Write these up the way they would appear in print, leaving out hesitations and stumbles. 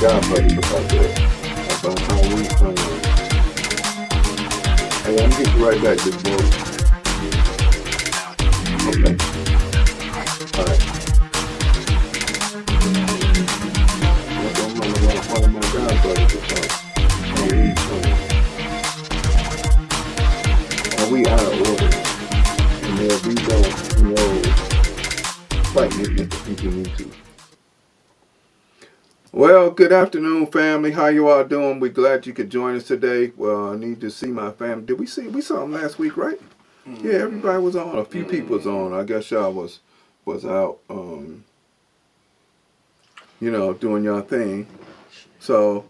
godmother about how we hey, I'm getting right back to the boat. Okay. All right. That's what I'm gonna one of my godbrothers about how we out of order. And then we don't, fight against the people need to. Well, good afternoon, family. How you all doing? We're glad you could join us today. Well, I need to see my family. Did we see? We saw them last week, right? Mm-hmm. Yeah, everybody was on. A few people was on. I guess y'all was out, doing your thing. So,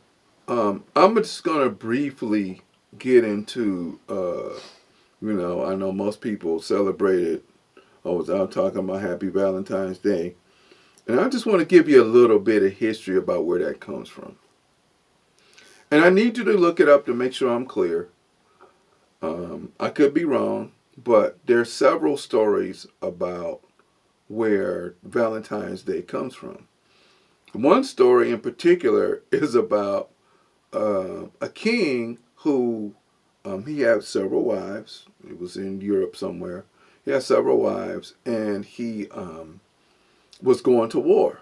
I'm just gonna briefly get into, I know most people celebrated. I was out talking about Happy Valentine's Day. And I just want to give you a little bit of history about where that comes from. And I need you to look it up to make sure I'm clear. I could be wrong, but there's several stories about where Valentine's Day comes from. One story in particular is about a king who he had several wives. It was in Europe somewhere. He had several wives, and he was going to war.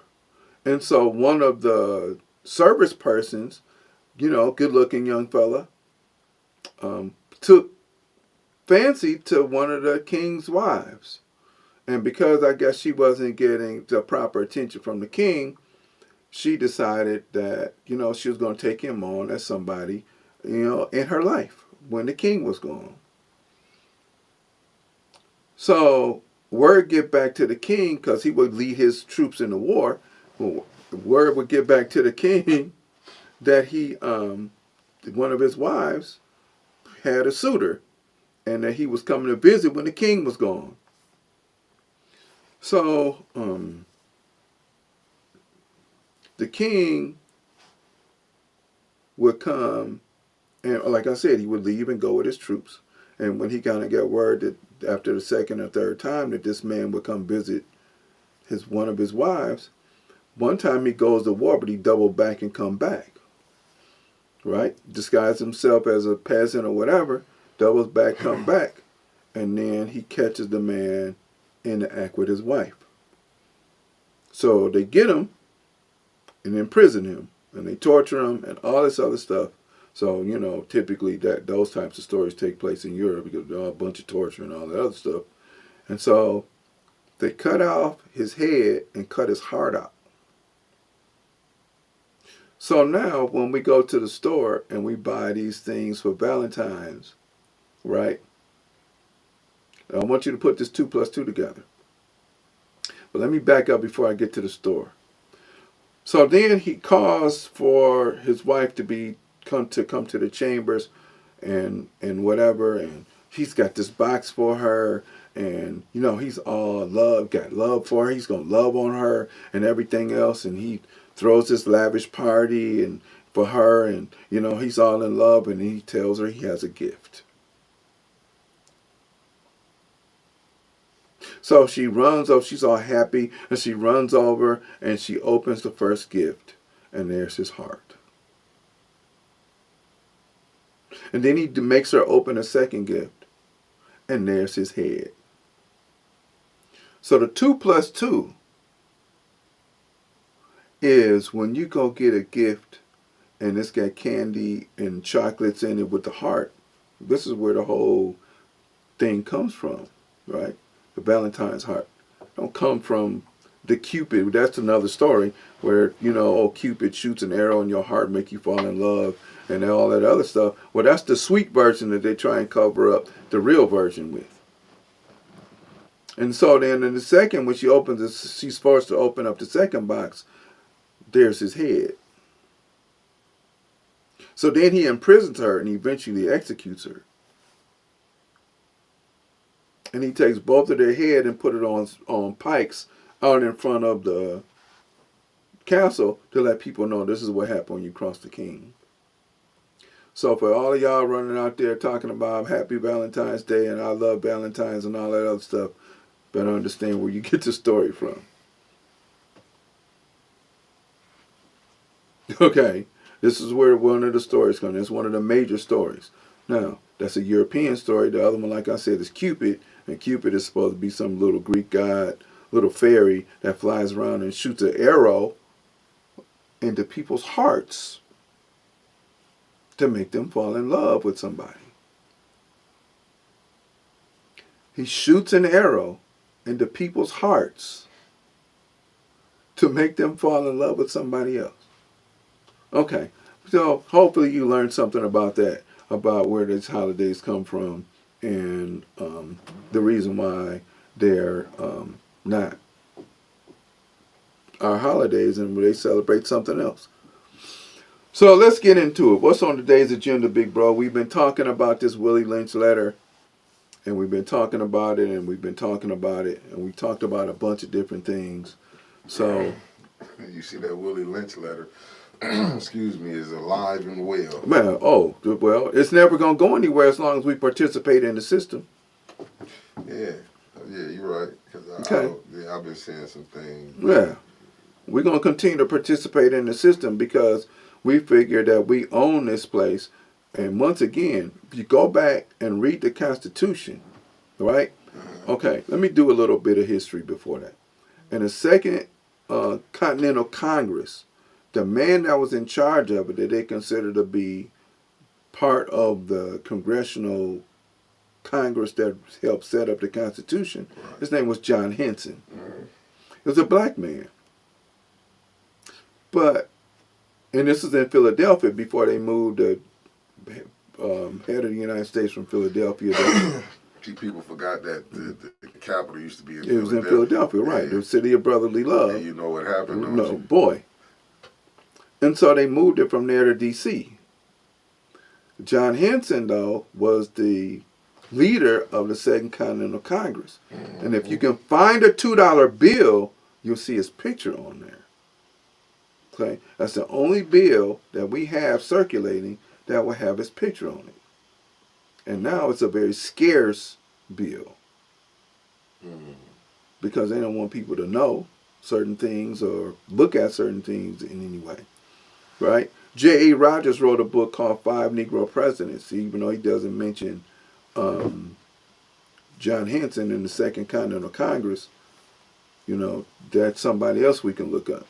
And so one of the service persons, good looking young fella, took fancy to one of the king's wives. And because I guess she wasn't getting the proper attention from the king, she decided that, she was going to take him on as somebody, in her life when the king was gone. So word get back to the king, because he would lead his troops in the war. Word would get back to the king that he, one of his wives, had a suitor, and that he was coming to visit when the king was gone. So the king would come, and like I said, he would leave and go with his troops. And when he kind of got word that after the second or third time that this man would come visit one of his wives, one time he goes to war, but he doubled back and come back. Right? Disguise himself as a peasant or whatever, doubles back, come back, and then he catches the man in the act with his wife. So they get him and imprison him, and they torture him and all this other stuff. So, typically those types of stories take place in Europe because there's a bunch of torture and all that other stuff. And so they cut off his head and cut his heart out. So now when we go to the store and we buy these things for Valentine's, right? I want you to put this 2 plus 2 together. But let me back up before I get to the store. So then he calls for his wife to come to the chambers and whatever, and he's got this box for her, and he's all got love for her. He's gonna love on her and everything else, and he throws this lavish party and for her, and he's all in love, and he tells her he has a gift. So she runs over, she's all happy, and she runs over and she opens the first gift, and there's his heart. And then he makes her open a second gift, and there's his head. So the 2 plus 2 is when you go get a gift and it's got candy and chocolates in it with the heart. This is where the whole thing comes from, right? The Valentine's heart. Don't come from the Cupid. That's another story where, Cupid shoots an arrow in your heart, make you fall in love, and all that other stuff. Well, that's the sweet version that they try and cover up the real version with. And so then in the second, when she's forced to open up the second box, there's his head. So then he imprisons her and eventually executes her. And he takes both of their head and put it on pikes out in front of the castle to let people know this is what happened when you cross the king. So for all of y'all running out there talking about Happy Valentine's Day and I love Valentine's and all that other stuff, better understand where you get the story from. Okay, this is where one of the stories comes. It's one of the major stories. Now, that's a European story. The other one, like I said, is Cupid. And Cupid is supposed to be some little Greek god, little fairy that flies around and shoots an arrow into people's hearts to make them fall in love with somebody. He shoots an arrow into people's hearts to make them fall in love with somebody else. Okay, so hopefully you learned something about that, about where these holidays come from, and the reason why they're not our holidays and they celebrate something else. So let's get into it. What's on today's agenda, big bro? We've been talking about this Willie Lynch letter, and we've been talking about it, and we've been talking about it, and we talked about a bunch of different things. So you see that Willie Lynch letter, excuse me, is alive and well. Man, well, it's never going to go anywhere as long as we participate in the system. Yeah, you're right. Cause Okay. I've been seeing some things. Yeah. We're going to continue to participate in the system because we figure that we own this place. And once again, if you go back and read the Constitution, right? Okay, let me do a little bit of history before that. In the Second Continental Congress, the man that was in charge of it, that they consider to be part of the Congressional Congress that helped set up the Constitution, his name was John Henson. He was a black man. But, and this is in Philadelphia before they moved the head of the United States from Philadelphia. See, people forgot that the capital used to be in It Philadelphia. was in Philadelphia, right. The city of brotherly love. And you know what happened, don't No, you? boy. And so they moved it from there to D.C. John Henson, though, was the leader of the Second Continental Congress. And if you can find a $2 bill, you'll see his picture on there. Okay? That's the only bill that we have circulating that will have his picture on it. And now it's a very scarce bill. Because they don't want people to know certain things or look at certain things in any way. Right? J.A. Rogers wrote a book called Five Negro Presidents, even though he doesn't mention John Henson in the Second Continental Congress. You know, that's somebody else we can look up.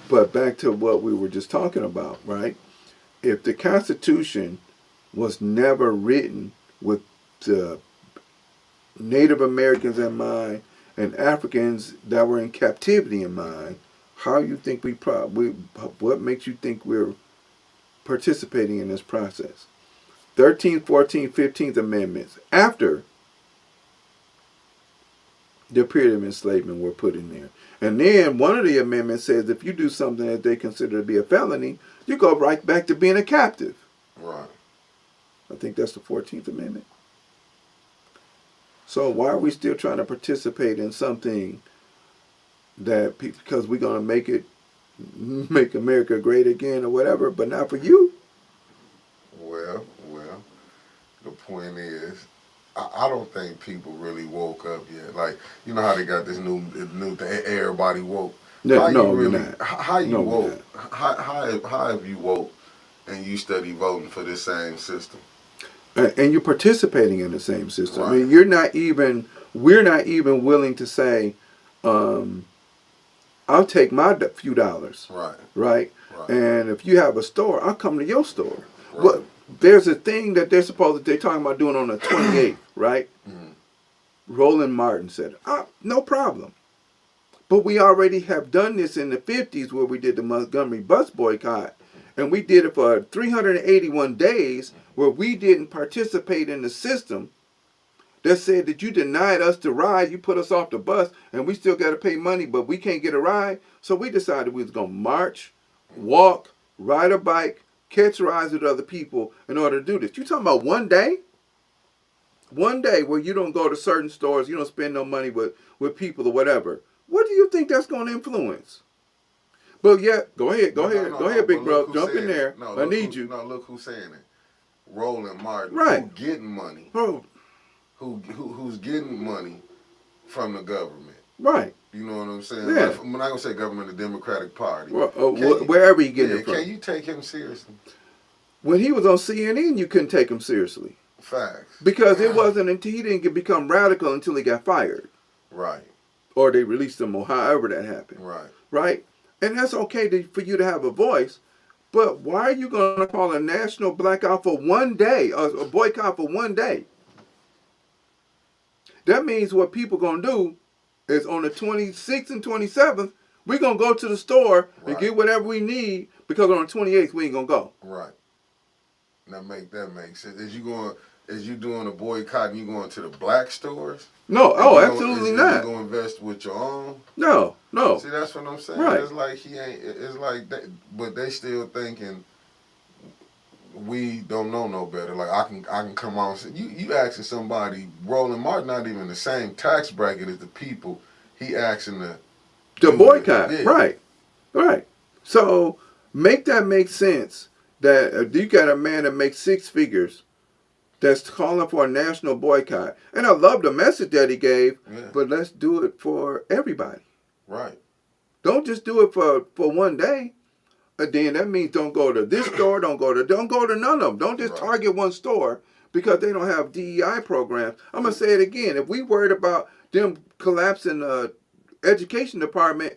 But back to what we were just talking about, right? If the Constitution was never written with the Native Americans in mind and Africans that were in captivity in mind, how you think what makes you think we're participating in this process? 13th, 14th, 15th Amendments, after the period of enslavement were put in there. And then one of the amendments says if you do something that they consider to be a felony, you go right back to being a captive. Right. I think that's the 14th Amendment. So why are we still trying to participate in something that because we're going to make America great again or whatever, but not for you? Well, the point is, I don't think people really woke up yet. Like, you know how they got this new thing, everybody woke. No, how no, you really, we're not. How you No, woke? How have you woke and you study voting for this same system? And you're participating in the same system. Right. I mean, we're not even willing to say, I'll take my few dollars. Right. Right? And if you have a store, I'll come to your store. Right. But there's a thing that they're talking about doing on the 28th, right? Roland Martin said, no problem. But we already have done this in the 50s where we did the Montgomery bus boycott. And we did it for 381 days where we didn't participate in the system that said that you denied us the ride, you put us off the bus, and we still got to pay money, but we can't get a ride. So we decided we was going to march, walk, ride a bike, catch rides with other people in order to do this. You talking about one day? One day where you don't go to certain stores, you don't spend no money with people or whatever. What do you think that's going to influence? But yeah, go ahead, big bro. Jump in there. I need you. No, look who's saying it. Roland Martin. Right. Who getting money? Bro. Who's getting money from the government? Right. You know what I'm saying? Yeah. Like, I'm not gonna say government, the Democratic Party. Well, You, wherever you get it from. can you take him seriously? When he was on CNN, you couldn't take him seriously Facts. because it wasn't until he didn't become radical until he got fired, Right. or they released him, or however that happened. Right. Right? And that's okay for you to have a voice, but why are you going to call a national blackout for one day, a boycott for one day? That means what people going to do is on the 26th and 27th, we're going to go to the store and get whatever we need because on the 28th, we ain't going to go. Right. That makes sense. Is you doing a boycott and you going to the black stores? No, absolutely not. You going to invest with your own? No. See, that's what I'm saying. Right. It's like he ain't. It's like that, but they still thinking we don't know no better. Like I can come on. And say, you asking somebody, Roland Martin, not even the same tax bracket as the people. He asking the boycott. Yeah. Right. So make that make sense. That you got a man that makes six figures that's calling for a national boycott. And I love the message that he gave, but let's do it for everybody. Right. Don't just do it for one day. Then that means don't go to this store, don't go to none of them. Don't just target one store because they don't have DEI programs. I'm going to say it again. If we worried about them collapsing the education department,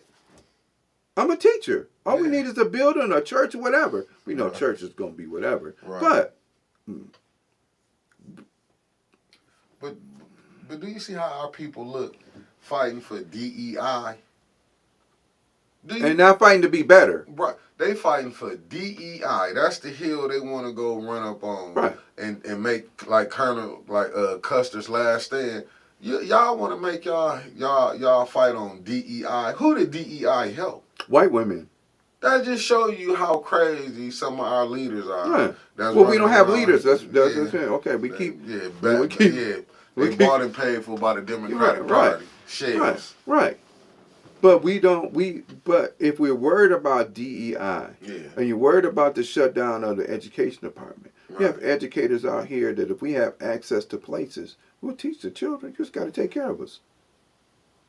I'm a teacher. All we need is a building, a church, or whatever. We know church is going to be whatever. Right. But do you see how our people look fighting for DEI? And not fighting to be better. Right. They fighting for DEI. That's the hill they want to go run up on. Right. And make like Colonel Custer's last stand. Y'all want to make y'all fight on DEI. Who did DEI help? White women. That just show you how crazy some of our leaders are. Right. That's well, we don't have leaders. That's okay. We keep. They bought and paid for by the Democratic Party. Shells. Right. But but if we're worried about DEI, and you're worried about the shutdown of the education department, you have educators out here that if we have access to places, we'll teach the children. You just got to take care of us.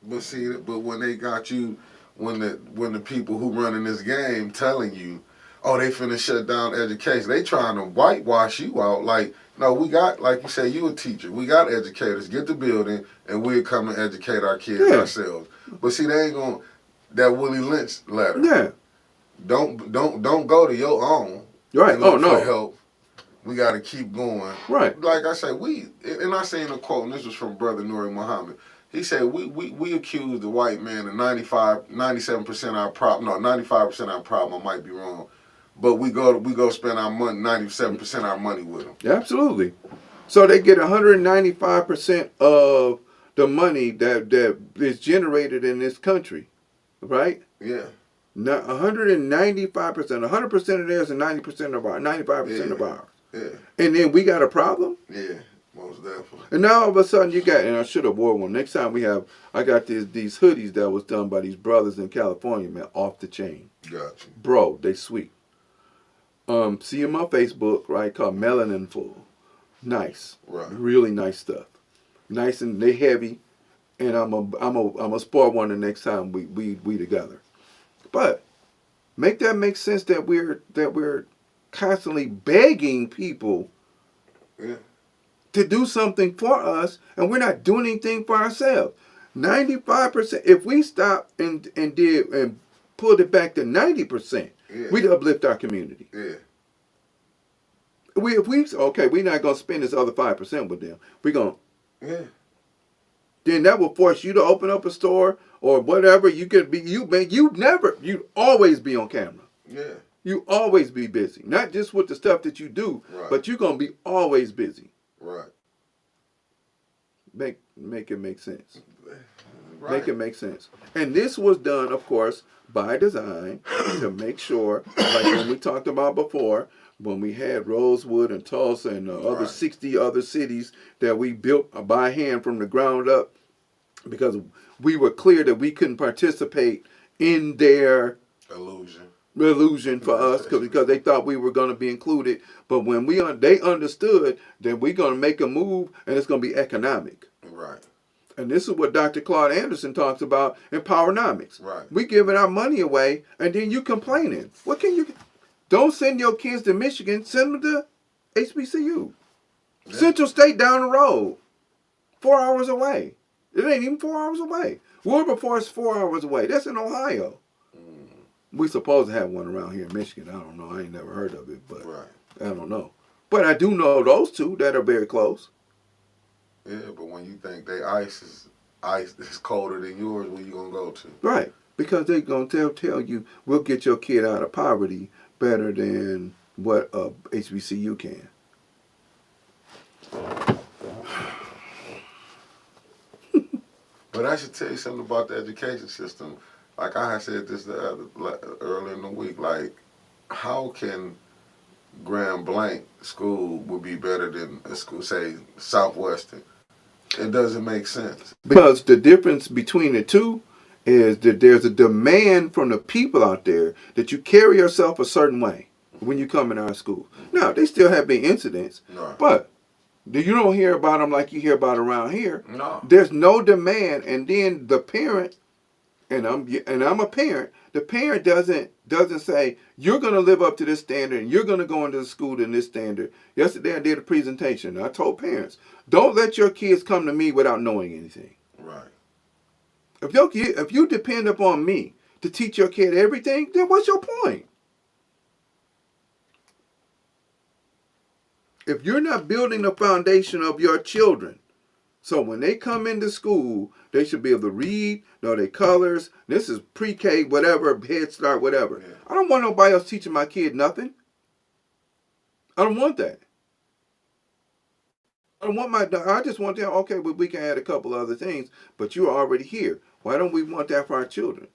But see, when they got you, when the people who running this game telling you, oh, they finna shut down education, they trying to whitewash you out. Like, no, we got, like you say, you a teacher. We got educators. Get the building, and we'll come and educate our kids ourselves. But see, they ain't gonna, that Willie Lynch letter. Yeah. Don't go to your own. Right. For help. We got to keep going. Right. Like I said, and I seen a quote, and this was from Brother Nuri Muhammad. He said, we accuse the white man of 97% of our problem. No, 95% of our problem. I might be wrong. But we go spend our money, 97% of our money with them. Absolutely. So they get 195% of the money that is generated in this country, right? Yeah. Now 195%, 100% of theirs and 90% of ours, 95% of ours. Yeah. And then we got a problem? Yeah, most definitely. And now all of a sudden you got, and I should have wore one. Next time I got these hoodies that was done by these brothers in California, man, off the chain. Gotcha. Bro, they sweet. See them on Facebook, right? Called Melanin Full. Nice. Right. Really nice stuff. Nice, and they heavy. And I'm a sport one the next time we together. But make that make sense that we're constantly begging people to do something for us, and we're not doing anything for ourselves. 95%. If we stop and pulled it back to 90%, we'd uplift our community. Yeah. We're not gonna spend this other 5% with them. We're gonna. Yeah. Then that will force you to open up a store or whatever. You could be. You'd always be on camera. Yeah. You always be busy, not just with the stuff that you do, but you're gonna be always busy. Right. Make it make sense. Right. Make it make sense. And this was done, of course, by design to make sure, like when we talked about before, when we had Rosewood and Tulsa and other 60 other cities that we built by hand from the ground up, because we were clear that we couldn't participate in their illusion for us because they thought we were going to be included. But when they understood that we're going to make a move and it's going to be economic. Right. And this is what Dr. Claude Anderson talks about in Powernomics. Right. We giving our money away, and then you complaining. What can you? Don't send your kids to Michigan. Send them to HBCU. Yeah. Central State down the road, 4 hours away. It ain't even 4 hours away. Wilberforce 4 hours away. That's in Ohio. We supposed to have one around here in Michigan. I don't know. I ain't never heard of it, but right. I don't know. But I do know those two that are very close. Yeah, but when you think they ice is colder than yours, where you gonna go to? Right, because they gonna tell you we'll get your kid out of poverty better than what HBCU can. But I should tell you something about the education system. Like I had said this earlier in the week. Like, how can Grand Blanc school would be better than a school, say Southwestern? It doesn't make sense. Because the difference between the two is that there's a demand from the people out there that you carry yourself a certain way when you come in our school. Now, they still have big incidents, right. But you don't hear about them like you hear about around here. No. There's no demand, and then the parent, and I'm a parent, the parent doesn't say, you're going to live up to this standard and you're going to go into the school to this standard. Yesterday I did a presentation and I told parents, don't let your kids come to me without knowing anything. Right. If you depend upon me to teach your kid everything, then what's your point? If you're not building the foundation of your children, so when they come into school, they should be able to read, know their colors. This is pre-K, whatever, Head Start, whatever. Yeah. I don't want nobody else teaching my kid nothing. I don't want that. I just want them, okay, but we can add a couple other things, but you're already here. Why don't we want that for our children?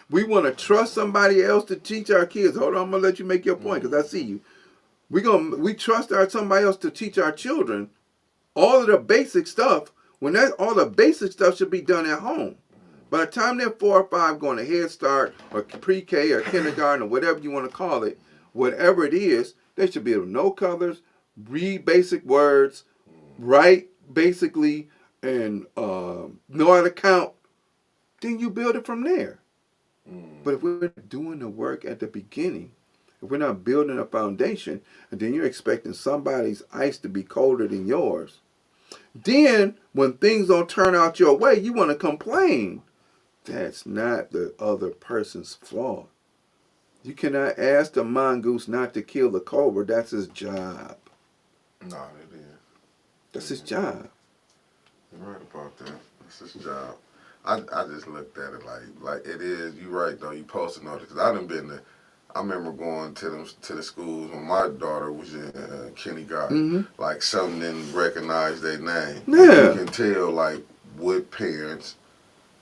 We want to trust somebody else to teach our kids. Hold on, I'm going to let you make your point because I see you. We trust somebody else to teach our children all of the basic stuff, all the basic stuff should be done at home. By the time they're 4 or 5 going to Head Start or pre-K or kindergarten or whatever you want to call it, whatever it is, they should be able to know colors, read basic words, write basically, and know how to count. Then you build it from there. But if we're doing the work at the beginning, if we're not building a foundation, and then you're expecting somebody's ice to be colder than yours, then when things don't turn out your way, you want to complain. That's not the other person's fault. You cannot ask the mongoose not to kill the cobra. That's his job. No, it is. That's his job. You're right about that. That's his job. I just looked at it like it is. You're right though. You posted on it because I done been to. I remember going to the schools when my daughter was in kindergarten. Mm-hmm. Like some didn't recognize their name. Yeah. You can tell like what parents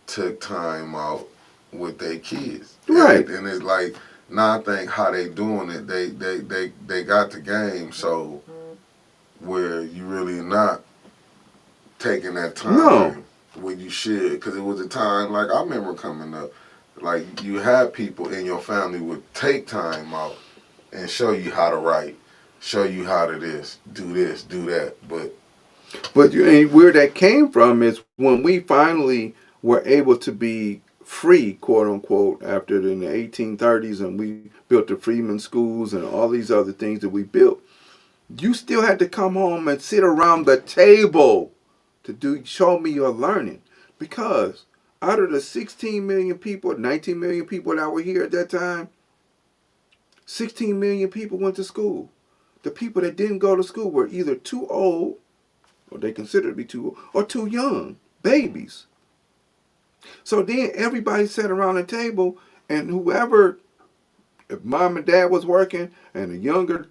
took time out with their kids. Right. And it's like now I think how they doing it. They got the game so where you really not taking that time when you should, because it was a time like I remember coming up. Like, you have people in your family would take time out and show you how to write, show you how to this, do that. But where that came from is when we finally were able to be free, quote unquote, after in the 1830s, and we built the Freedmen schools and all these other things that we built. You still had to come home and sit around the table to show me your learning, because out of the 16 million people, 19 million people that were here at that time, 16 million people went to school. The people that didn't go to school were either too old, or they considered to be too old, or too young, babies. So then everybody sat around the table, and whoever, if mom and dad was working, and the younger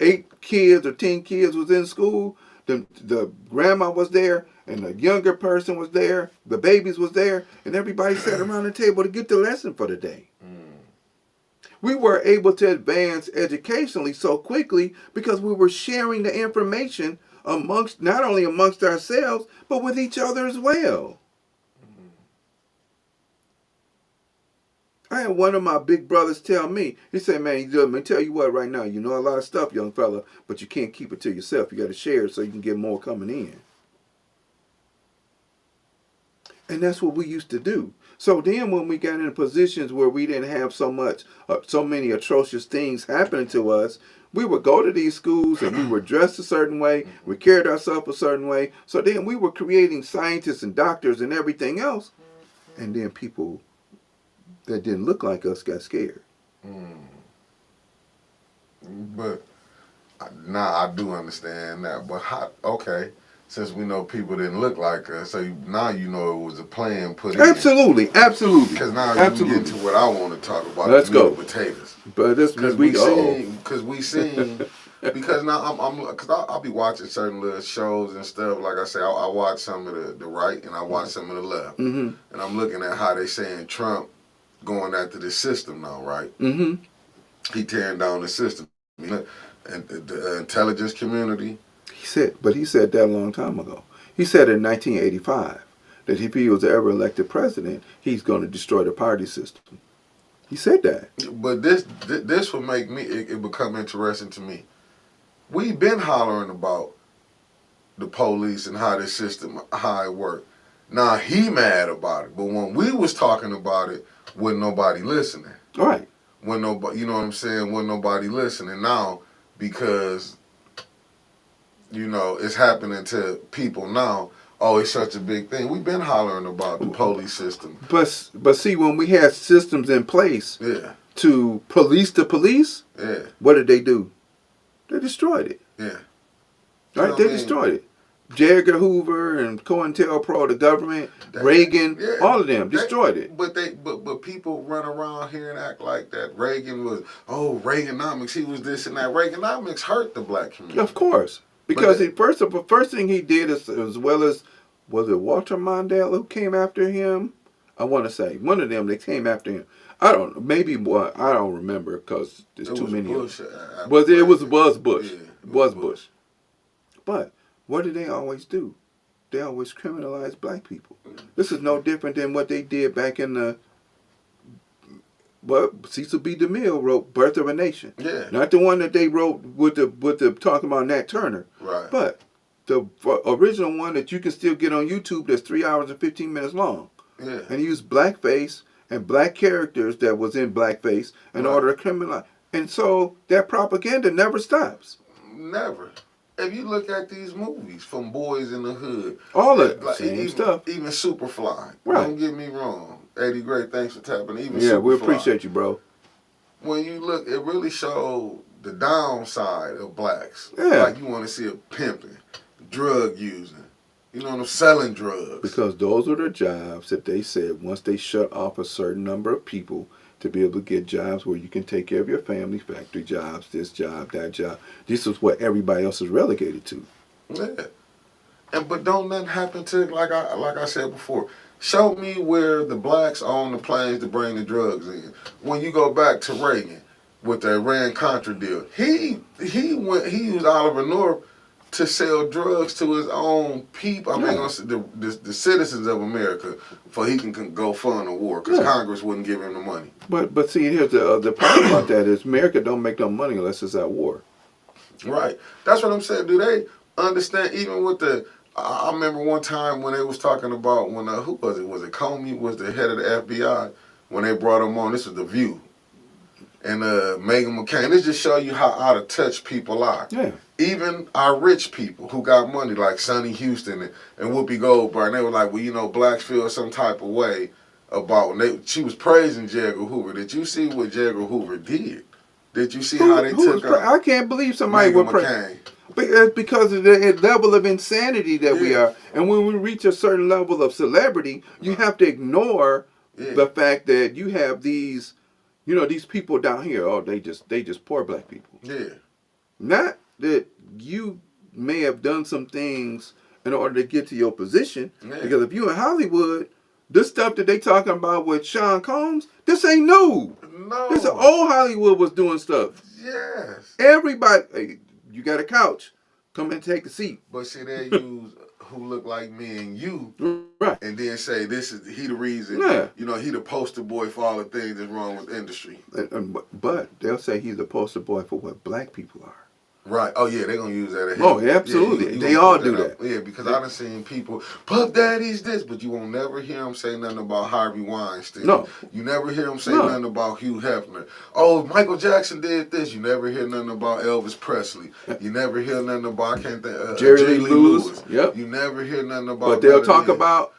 8 kids or 10 kids was in school, the grandma was there, and the younger person was there, the babies was there, and everybody sat around the table to get the lesson for the day. We were able to advance educationally so quickly because we were sharing the information not only amongst ourselves, but with each other as well. I had one of my big brothers tell me, he said, man, let me tell you what right now, you know a lot of stuff, young fella, but you can't keep it to yourself. You got to share it so you can get more coming in. And that's what we used to do. So then when we got in positions where we didn't have so many atrocious things happening to us, we would go to these schools and we were dressed a certain way, we carried ourselves a certain way. So then we were creating scientists and doctors and everything else. And then people that didn't look like us got scared. But now I do understand that. But okay, since we know people didn't look like us, so now you know it was a plan put in. Absolutely. Because now you get to what I want to talk about. Let's go. Potatoes. But this because we seen. Because now I'll be watching certain little shows and stuff. Like I say, I watch some of the right and I watch some of the left, and I'm looking at how they saying Trump going after the system now, right? He tearing down the system, and the intelligence community. He said that a long time ago. He said in 1985 that if he was ever elected president, he's going to destroy the party system. He said that. But this would make it become interesting to me. We've been hollering about the police and how this system, how it worked. Now he mad about it, but when we was talking about it, wasn't nobody listening. Right. When nobody, you know what I'm saying? Wasn't nobody listening. Now, because it's happening to people now. Oh, it's such a big thing. We've been hollering about the police system. But see, when we had systems in place to police the police, what did they do? They destroyed it. Yeah. Right? They destroyed it. J. Edgar Hoover and COINTELPRO, the government, Reagan, all of them destroyed it. But people run around here and act like that Reagan was, Reaganomics, he was this and that. Reaganomics hurt the black community. Of course. Because the first thing he did is, as well as, was it Walter Mondale who came after him? I want to say one of them. They came after him. I don't know. Maybe more. I don't remember because there's too many. Bush, it was Bush. Yeah, was Bush. But what did they always do? They always criminalize black people. This is no different than what they did back in the. Well, Cecil B. DeMille wrote "Birth of a Nation." Yeah. Not the one that they wrote with the talking about Nat Turner. Right. But the original one that you can still get on YouTube that's 3 hours and 15 minutes long. Yeah. And he used blackface and black characters that was in blackface in order to criminalize. And so that propaganda never stops. Never. If you look at these movies from Boys in the Hood, all of it, same stuff. Even Superfly. Right. Don't get me wrong. Eddie Gray, thanks for tapping. Even Superfly. We Superfly. appreciate you, bro. When you look, it really showed the downside of blacks. Yeah. Like you want to see a pimping, drug using. You know, them selling drugs. Because those are the jobs that they said once they shut off a certain number of people to be able to get jobs where you can take care of your family, factory jobs, this job, that job. This is what everybody else is relegated to. Yeah. But don't nothing happen to, like I said before, show me where the blacks own the planes to bring the drugs in. When you go back to Reagan with the Iran-Contra deal, he used Oliver North to sell drugs to his own people. The citizens of America, for he can go fund a war because Congress wouldn't give him the money. But see, here's the problem about that is America don't make no money unless it's at war. Right. That's what I'm saying. Do they understand? Even with the, I remember one time when they was talking about when who was it? Was it Comey was the head of the FBI when they brought him on? This was The View. And Megan McCain. This just show you how out of touch people are. Yeah. Even our rich people who got money, like Sonny Houston and Whoopi Goldberg, and they were like, well, blacks feel some type of way about when she was praising J. Edgar Hoover. Did you see what J. Edgar Hoover did? Did you see how they took her? I can't believe somebody would praise. Because of the level of insanity that we are. And when we reach a certain level of celebrity, you have to ignore the fact that you have these, these people down here, they just poor black people. Yeah. Not that you may have done some things in order to get to your position. Yeah. Because if you in Hollywood, this stuff that they talking about with Sean Combs, this ain't new. No. This old Hollywood was doing stuff. Yes. Everybody, hey, you got a couch, come and take a seat. But see, they use who look like me and you, right? And then say he the reason. Yeah. He the poster boy for all the things that's wrong with the industry. But they'll say he's the poster boy for what black people are. Right. Oh yeah, they're gonna use that. Oh, yeah, absolutely. Yeah, They all do that. Yeah, because I done seen people, Puff Daddy's this, but you won't never hear them say nothing about Harvey Weinstein. No. You never hear them say No. nothing about Hugh Hefner. Oh, Michael Jackson did this. You never hear nothing about Elvis Presley. You never hear nothing about I can't think Jerry Lee Lewis. Yep. You never hear nothing about. But they'll talk about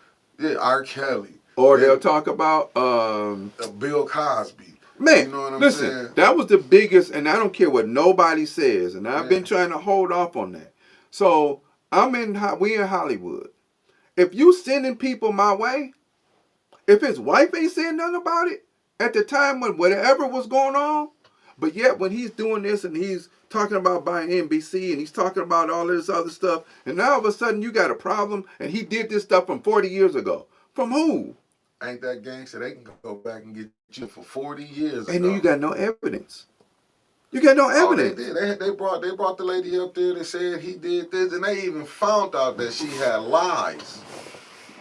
R. Kelly. or they'll talk about Bill Cosby. Man, you know what I'm listen, saying? That was the biggest, and I don't care what nobody says, and I've been trying to hold off on that. So we in Hollywood. If you sending people my way, if his wife ain't saying nothing about it at the time when whatever was going on, but yet when he's doing this and he's talking about buying NBC and he's talking about all this other stuff, and now all of a sudden you got a problem, and he did this stuff from 40 years ago. From who? Ain't that gangster? They can go back and get you for 40 years And ago. you got no evidence. You got no evidence. Oh, they did. They brought the lady up there that said he did this, and they even found out that she had lies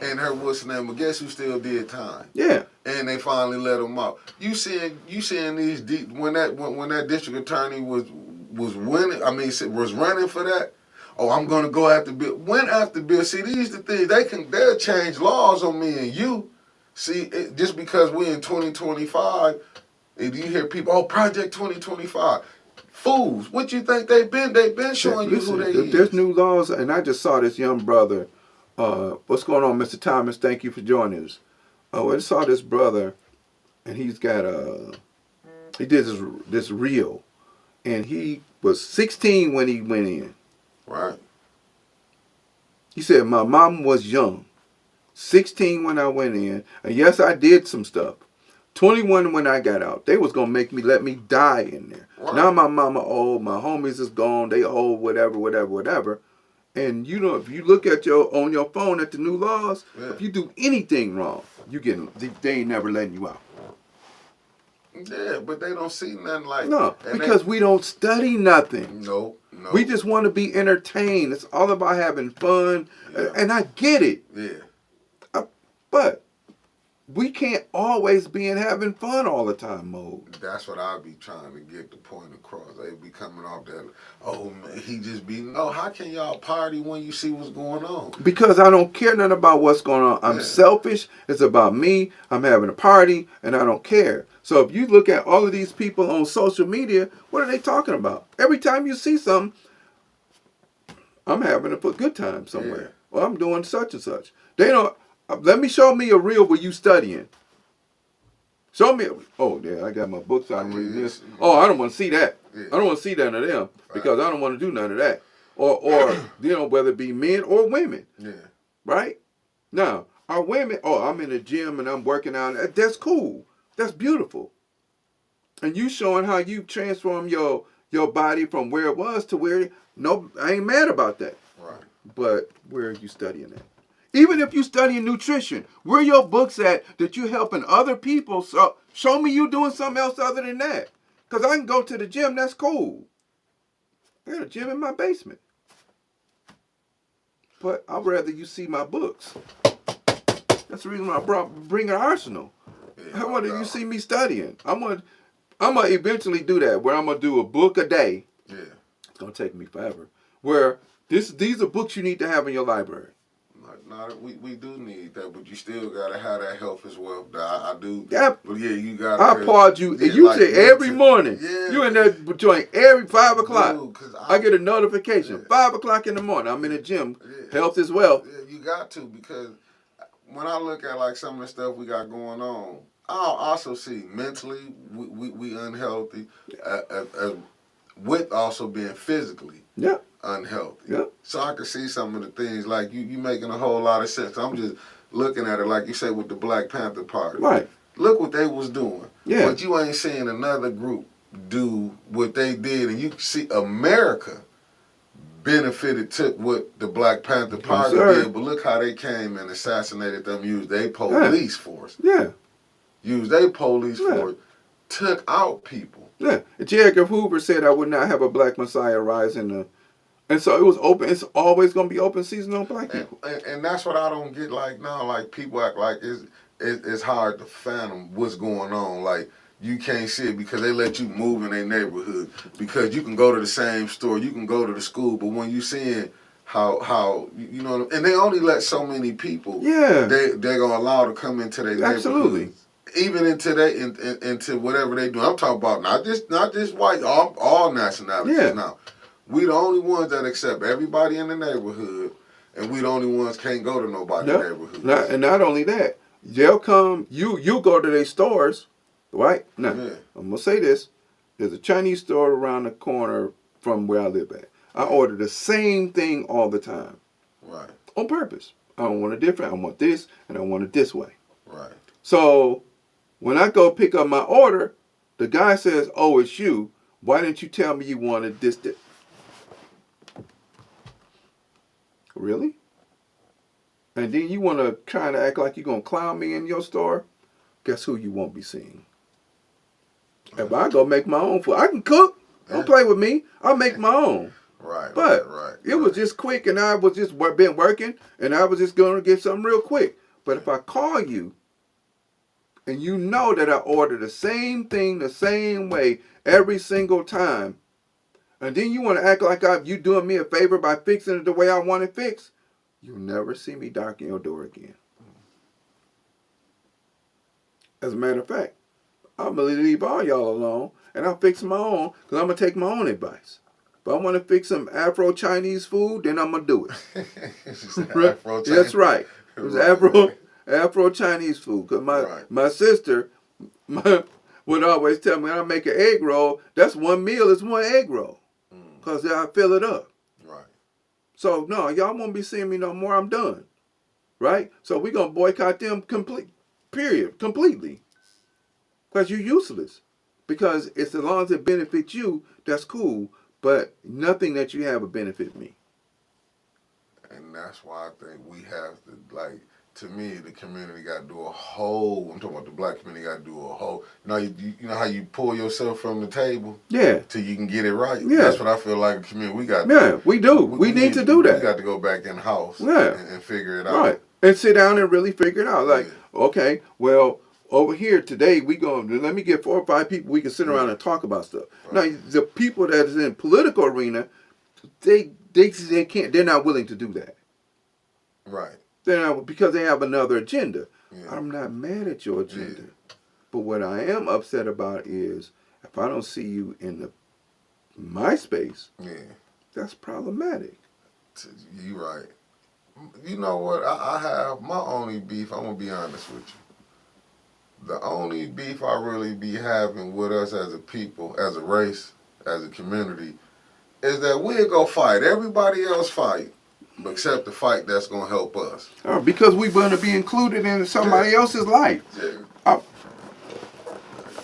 in her what's the name. But guess who still did time? Yeah. And they finally let him out. You seeing these when that district attorney was winning. I mean, was running for that. Oh, I'm gonna go after Bill. Went after Bill. See, these the things they'll change laws on me and you. See, just because we're in 2025, and you hear people, oh, Project 2025, fools. What you think they've been? They've been showing you who they is. There's new laws, and I just saw this young brother. What's going on, Mr. Thomas? Thank you for joining us. I saw this brother, and he's got he did this reel, and he was 16 when he went in. Right. He said, my mom was young. 16 when I went in, and yes, I did some stuff. 21 when I got out. They was gonna let me die in there. Right. Now my mama old, my homies is gone, they old, whatever. And you know, if you look at on your phone at the new laws, if you do anything wrong, they ain't never letting you out. Yeah, but they don't see nothing like no, because we don't study nothing. No. We just want to be entertained. It's all about having fun, and I get it. Yeah. But we can't always be in having fun all the time mode. That's what I be trying to get the point across. They be coming off that, oh man, he just be, no, how can y'all party when you see what's going on? Because I don't care nothing about what's going on. I'm selfish. It's about me. I'm having a party, and I don't care. So if you look at all of these people on social media, what are they talking about? Every time you see something, I'm having a good time somewhere. Yeah. Well, I'm doing such and such. They don't. Show me a reel where you studying. Show me. Oh, yeah, I got my books out. I'm reading this. Oh, I don't want to see that. Yeah. I don't want to see none of them because I don't want to do none of that. Or whether it be men or women. Yeah. Right? Now, our women, I'm in the gym and I'm working out. That's cool. That's beautiful. And you showing how you transform your body from where it was to where, no, I ain't mad about that. Right. But where are you studying at? Even if you studying nutrition, where your books at that you helping other people? So show me you doing something else other than that. Because I can go to the gym, that's cool. I got a gym in my basement. But I'd rather you see my books. That's the reason why I bring an arsenal. I want you see me studying. I'm gonna eventually do that, where I'm gonna do a book a day. Yeah. It's gonna take me forever. Where these are books you need to have in your library. No, we do need that, but you still gotta have that health as well. I do. Yeah. But yeah, you gotta. I applaud you. Yeah, you say every morning. Yeah. You in there joint every 5 o'clock. Dude, I get a notification. Yeah. 5 o'clock in the morning. I'm in the gym. Yeah. Health as well. Yeah, you got to, because when I look at like some of the stuff we got going on, I'll also see mentally we unhealthy, with also being physically. Yeah. Unhealthy. Yeah. So I can see some of the things like you making a whole lot of sense. I'm just looking at it like you said with the Black Panther Party. Right. Look what they was doing. Yeah. But you ain't seeing another group do what they did, and you see America took what the Black Panther Party did, but look how they came and assassinated them, used their police force. Yeah. Used their police force, took out people. Yeah. J. Edgar Hoover said I would not have a black messiah rise in the... And so it was open. It's always going to be open season on black people. And that's what I don't get like now. Like people act like it's hard to fathom what's going on. Like you can't see it because they let you move in their neighborhood. Because you can go to the same store, you can go to the school, but when you seeing how you know, and they only let so many people. Yeah. They're gonna allow to come into their Absolutely. neighborhood. Even into whatever they do. I'm talking about not just white, all nationalities Yeah. now. We the only ones that accept everybody in the neighborhood, and we the only ones can't go to nobody's neighborhood. And not only that, they'll come. You go to their stores, right? Now, Yeah. I'm gonna say this: there's a Chinese store around the corner from where I live at. I order the same thing all the time, Right. on purpose. I don't want it different. I want this, and I want it this way. Right. So when I go pick up my order, the guy says, "Oh, it's you. Why didn't you tell me you wanted this?" Really? And then you want to try to act like you're going to clown me in your store? Guess who you won't be seeing? If I go make my own food, I can cook. Don't play with me. I'll make my own. Right. But right. it was just quick, and I was just been working, and I was just going to get something real quick. But if I call you, and you know that I order the same thing the same way every single time, and then you want to act like you doing me a favor by fixing it the way I want it fixed, you'll never see me knocking your door again. As a matter of fact, I'm going to leave all y'all alone, and I'll fix my own, because I'm going to take my own advice. If I want to fix some Afro-Chinese food, then I'm going to do it. That's right. It was Afro-Chinese food. Because my sister would always tell me, when I make an egg roll, that's one meal, it's one egg roll. Because I fill it up. Right. So, no, y'all won't be seeing me no more. I'm done. Right? So we're going to boycott them completely. Because you're useless. Because as long as it benefits you, that's cool. But nothing that you have will benefit me. And that's why I think we have to, like, to me, the community got to do a whole, I'm talking about the black community got to do a whole, you know how you pull yourself from the table? Yeah. Till you can get it right? Yeah. That's what I feel like the community, we got to. Yeah, we do. We need to do that. We got to go back in house and figure it out. Right. And sit down and really figure it out. Like, okay, well, over here today, let me get 4 or 5 people we can sit around and talk about stuff. Right. Now, the people that is in political arena, they can't, they're not willing to do that. Right. They're not, because they have another agenda. Yeah. I'm not mad at your agenda. Yeah. But what I am upset about is if I don't see you in my space, that's problematic. You're right. You know what? I have my only beef, I'm going to be honest with you. The only beef I really be having with us as a people, as a race, as a community, is that we'll go fight. Everybody else fight, except the fight that's going to help us. Because we're going to be included in somebody else's life. Yeah.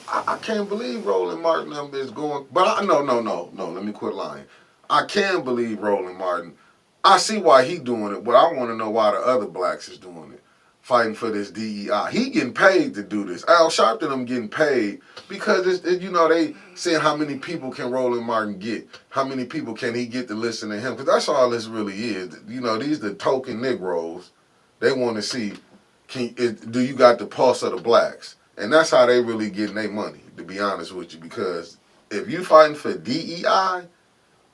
I can't believe Roland Martin is going, but no, let me quit lying. I can believe Roland Martin. I see why he doing it, but I want to know why the other blacks is doing it. Fighting for this DEI. He getting paid to do this. Al Sharpton them getting paid because they saying how many people can Roland Martin get? How many people can he get to listen to him? Because that's all this really is. These the token Negroes. They want to see, do you got the pulse of the blacks? And that's how they really getting their money, to be honest with you. Because if you fighting for DEI,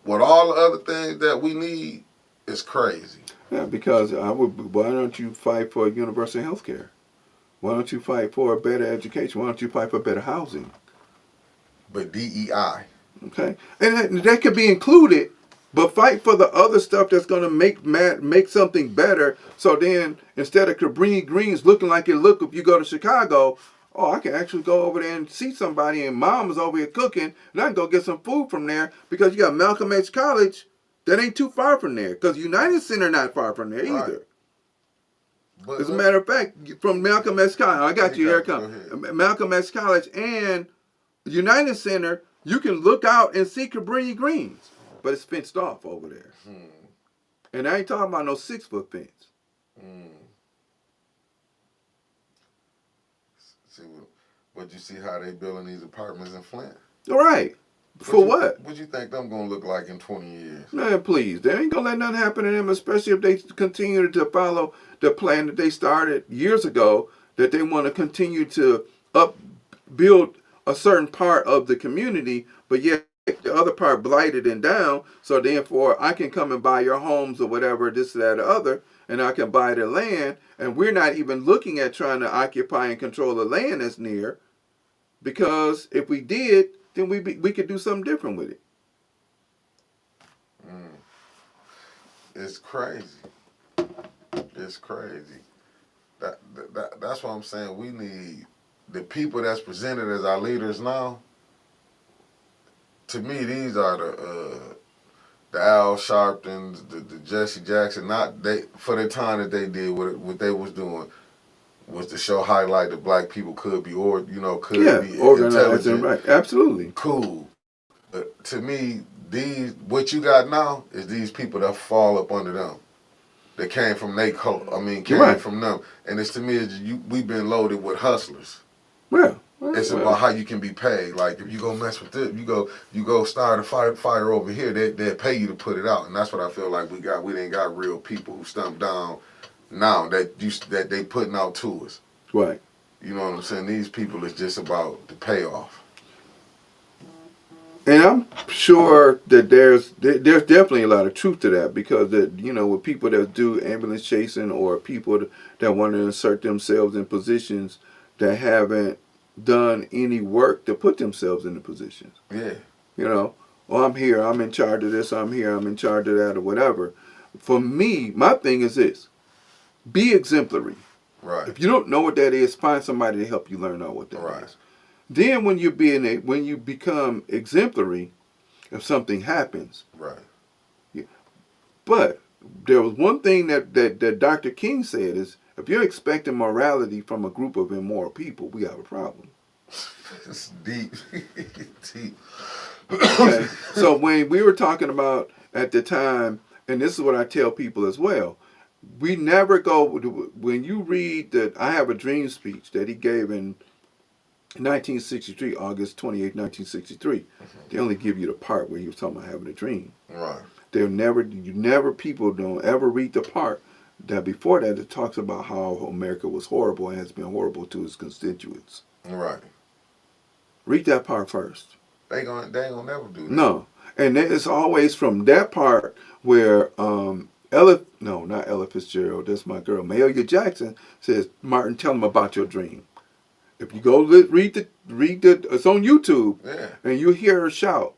with all the other things that we need, it's crazy. Yeah, because why don't you fight for universal health care? Why don't you fight for a better education? Why don't you fight for better housing? But DEI. Okay. And that could be included, but fight for the other stuff that's going to make something better. So then, instead of Cabrini Greens looking like it look if you go to Chicago, I can actually go over there and see somebody, and mom's over here cooking, and I can go get some food from there because you got Malcolm X College that ain't too far from there, because United Center not far from there either. But as a matter of fact, from Malcolm X College, I got you, here it comes. Malcolm X College and United Center, you can look out and see Cabrini Greens, but it's fenced off over there. And I ain't talking about no 6-foot fence. But you see how they building these apartments in Flint? All right. For what? What you think them gonna look like in 20 years? Man, please. They ain't gonna let nothing happen to them, especially if they continue to follow the plan that they started years ago, that they want to continue to build a certain part of the community, but yet the other part blighted and down. So therefore, I can come and buy your homes or whatever, this, that, or other, and I can buy the land. And we're not even looking at trying to occupy and control the land that's near, because if we did, then we could do something different with it. It's crazy. It's crazy. That's what I'm saying. We need the people that's presented as our leaders now. To me, these are the Al Sharptons, the Jesse Jackson. Not they for the time that they did what they was doing was to show highlight that black people could be be organized intelligent, and right, absolutely cool. To me, what you got now is these people that fall up under them. That came from from them, and it's to me we've been loaded with hustlers. Well, it's about how you can be paid. Like if you go mess with this, you go start a fire over here. They'll pay you to put it out, and that's what I feel like we got. We ain't got real people who stump down now that they putting out to us. Right. You know what I'm saying? These people is just about the payoff. And I'm sure that there's definitely a lot of truth to that, because with people that do ambulance chasing or people that want to insert themselves in positions that haven't done any work to put themselves in the positions. Yeah. I'm here, I'm in charge of this, I'm here, I'm in charge of that, or whatever. For me, my thing is this: be exemplary. Right. If you don't know what that is, find somebody to help you learn out what that is. Then when you become exemplary, if something happens, right. Yeah. But there was one thing that Dr. King said is, if you're expecting morality from a group of immoral people, we have a problem. It's deep. Deep. Okay. So when we were talking about at the time, and this is what I tell people as well, we never go, when you read I Have a Dream speech that he gave in 1963, August 28, 1963. They only give you the part where he was talking about having a dream. Right. People don't ever read the part that before that it talks about how America was horrible and has been horrible to its constituents. Right. Read that part first. They ain't gonna never do that. No. And it's always from that part where not Ella Fitzgerald, that's my girl, Mahalia Jackson says, Martin, tell them about your dream. If you go read the, it's on YouTube, and you hear her shout,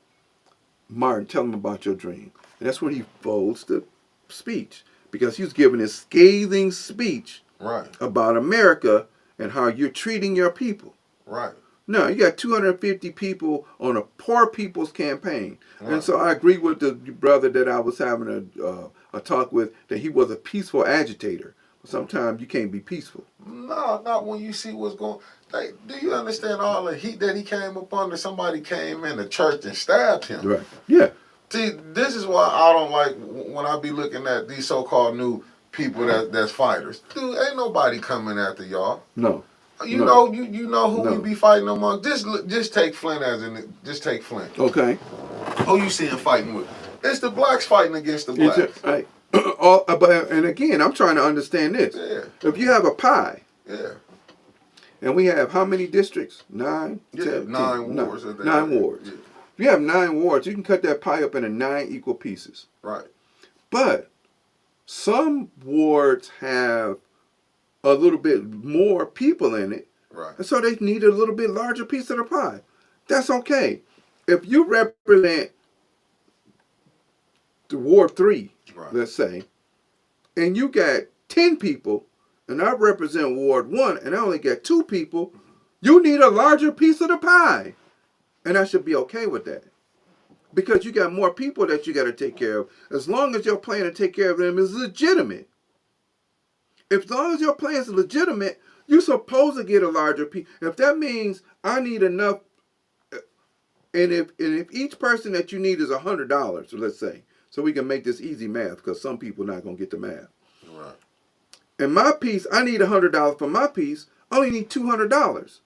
Martin, tell them about your dream. And that's where he folds the speech, because he was giving his scathing speech about America and how you're treating your people. Right. Now, you got 250 people on a poor people's campaign. Right. And so I agree with the brother that I was having a talk with, that he was a peaceful agitator. Sometimes you can't be peaceful. No, not when you see what's going. Do you understand all the heat that he came up under? Somebody came in the church and stabbed him. Right. Yeah. See, this is why I don't like when I be looking at these so-called new people that's fighters. Dude, ain't nobody coming after y'all. No. You know who we be fighting among. Just take Flint just take Flint. Okay. Who you seeing fighting with? It's the blacks fighting against the blacks. Right. And again, I'm trying to understand this. Yeah. If you have a pie. Yeah. And we have how many districts? 9? Yeah, 10, 9 wards. 9 wards. Yeah. If you have 9 wards, you can cut that pie up into 9 equal pieces. Right. But some wards have a little bit more people in it. Right. And so they need a little bit larger piece of the pie. That's okay. If you represent the Ward 3, let's say, and you got 10 people, and I represent Ward 1, and I only get 2 people, you need a larger piece of the pie. And I should be okay with that. Because you got more people that you got to take care of. As long as your plan to take care of them is legitimate. As long as your plan is legitimate, you're supposed to get a larger piece. If that means I need enough, and if each person that you need is $100, let's say, so we can make this easy math, because some people are not going to get the math. Right. And my piece, I need $100 for my piece. I only need $200.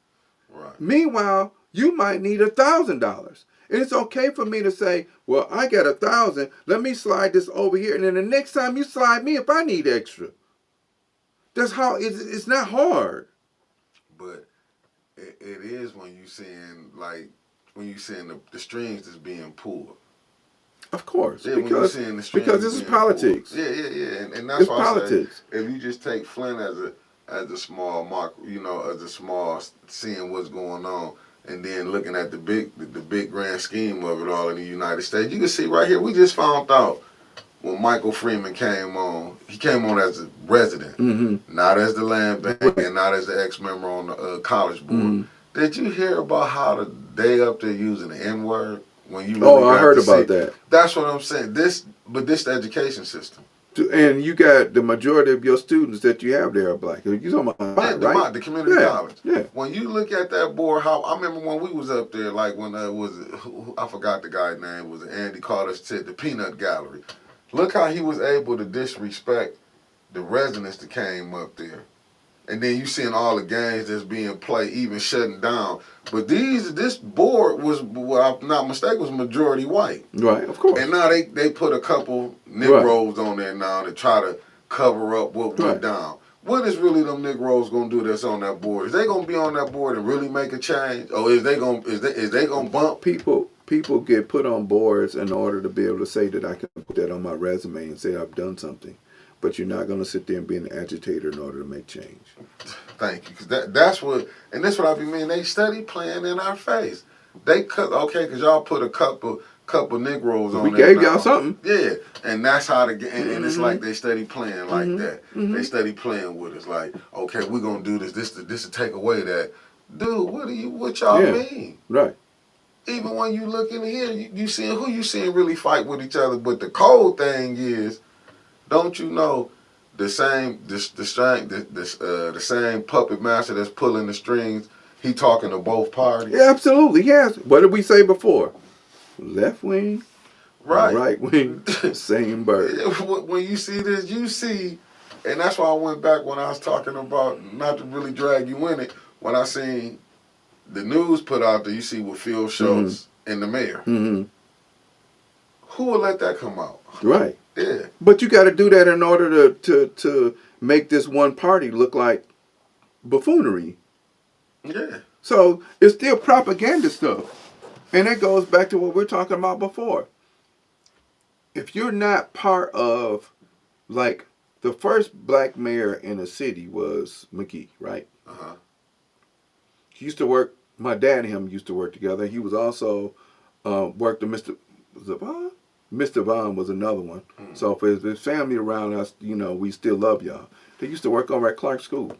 Right. Meanwhile, you might need $1,000. And it's okay for me to say, well, I got 1,000. Let me slide this over here. And then the next time you slide me if I need extra. That's how it's not hard. But it is when you seeing the strings that's being pulled. Of course, Yeah, when you seeing the strings this is being pulled. politics. Yeah, and that's It's why I say politics. if you just take Flint as a small mark, as a small seeing what's going on, and then looking at the big grand scheme of it all in the United States, you can see right here. We just found out when Michael Freeman came on. He came on as a resident, not as the land bank and not as the ex-member on the college board. Did you hear about how they up there using the N-word when you really I got heard to about see? that. That's what I'm saying. This the education system. And you got the majority of your students that you have there are black. You talking about right? The community college. Yeah. When you look at that board, how I remember when we was up there, like when I forgot the guy's name, was Andy Carter said the Peanut Gallery. Look how he was able to disrespect the residents that came up there. And then you seeing all the games that's being played, even shutting down. But this board was, well, I'm not mistaken, was majority white. Right, of course. And now they put a couple Negroes on there now to try to cover up what went down. What is really them Negroes gonna do that's on that board? Is they gonna be on that board and really make a change, or is they gonna bump people? People get put on boards in order to be able to say that I can put that on my resume and say I've done something. But you're not going to sit there and be an agitator in order to make change. Thank you, because that's what I be mean. They steady playing in our face. They cut because y'all put a couple Negroes on. We there gave now. y'all something. Yeah, and that's how and it's like they steady playing like that. They steady playing with us. Like, okay, we're gonna do this. This to take away that. Dude, what y'all mean? Right. Even when you look in here, you seeing who you seeing really fight with each other. But the cold thing is, don't you know, the same puppet master that's pulling the strings, he talking to both parties. Yeah, absolutely. Yes. What did we say before? Left wing, right wing, same bird. When you see this, you see, and that's why I went back when I was talking about, not to really drag you in it, when I seen the news put out there, you see with Phil Schultz and the mayor. Who will let that come out? Right. Yeah. But you got to do that in order to make this one party look like buffoonery. Yeah. So it's still propaganda stuff. And that goes back to what we were talking about before. If you're not part of, like, the first black mayor in the city was McGee, right? Uh-huh. He used to work, my dad and him used to work together. He was also, worked with Mr. Vaughn? Mr. Vaughn was another one. So for his family around us, we still love y'all. They used to work over at Clark School.